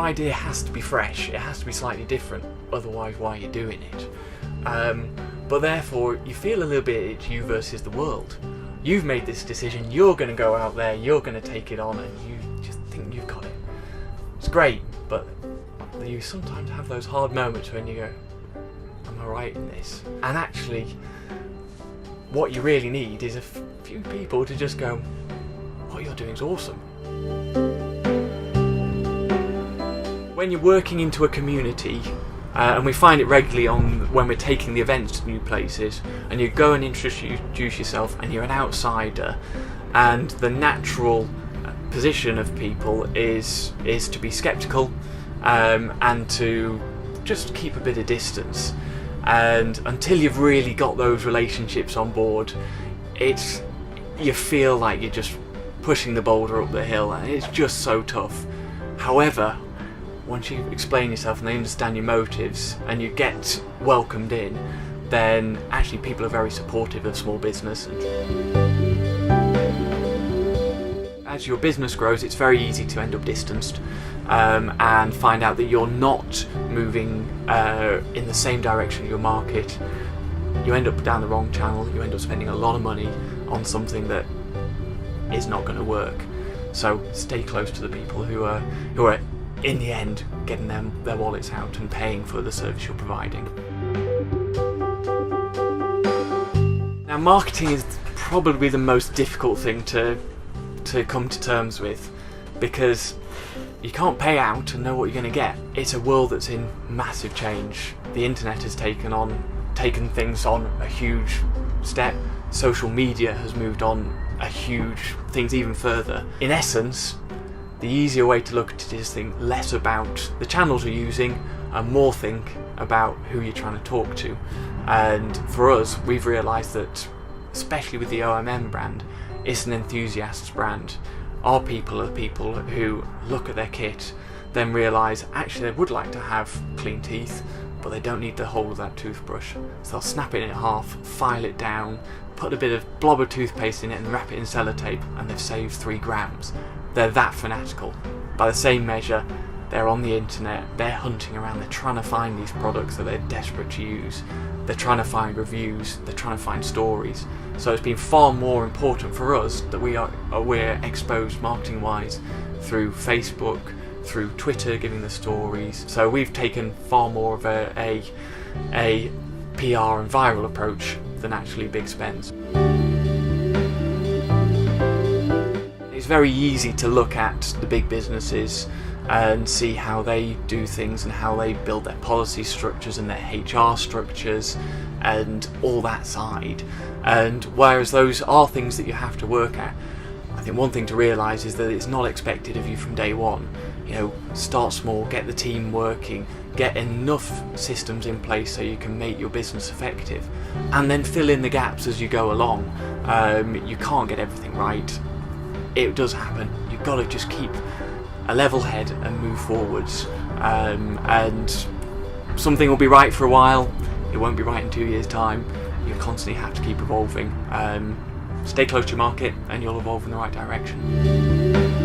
idea has to be fresh, it has to be slightly different, otherwise why are you doing it? But therefore you feel a little bit it's you versus the world. You've made this decision, you're going to go out there, you're going to take it on, and you just think you've got it. It's great, but you sometimes have those hard moments when you go, am I right in this? And actually, what you really need is a few people to just go, what you're doing is awesome. When you're working into a community, and we find it regularly when we're taking the events to new places, and you go and introduce yourself and you're an outsider, and the natural position of people is to be sceptical, and to just keep a bit of distance. And until you've really got those relationships on board, you feel like you're just pushing the boulder up the hill, and it's just so tough. However, once you explain yourself and they understand your motives and you get welcomed in, then actually people are very supportive of small business. As your business grows, it's very easy to end up distanced, and find out that you're not moving in the same direction of your market. You end up down the wrong channel, you end up spending a lot of money on something that is not going to work. So stay close to the people who are in the end getting their wallets out and paying for the service you're providing. Now, marketing is probably the most difficult thing to come to terms with, because you can't pay out and know what you're going to get. It's a world that's in massive change. The internet has taken things on a huge step. Social media has moved on things even further. In essence, the easier way to look at it is think less about the channels you're using and more think about who you're trying to talk to. And for us, we've realised that, especially with the OMM brand, it's an enthusiast's brand. Our people are the people who look at their kit, then realise actually they would like to have clean teeth, but they don't need the whole of that toothbrush. So they'll snap it in half, file it down, put a bit of blob of toothpaste in it and wrap it in sellotape, and they've saved 3 grams. They're that fanatical. By the same measure, they're on the internet, they're hunting around, they're trying to find these products that they're desperate to use. They're trying to find reviews, they're trying to find stories. So it's been far more important for us that we're exposed marketing-wise through Facebook, through Twitter, giving the stories. So we've taken far more of a PR and viral approach than actually big spends. It's very easy to look at the big businesses and see how they do things and how they build their policy structures and their HR structures and all that side. And whereas those are things that you have to work at, I think one thing to realise is that it's not expected of you from day one. Start small, get the team working, get enough systems in place so you can make your business effective, and then fill in the gaps as you go along. You can't get everything right. It does happen. You've got to just keep a level head and move forwards. And something will be right for a while, it won't be right in 2 years' time. You constantly have to keep evolving. Stay close to your market and you'll evolve in the right direction.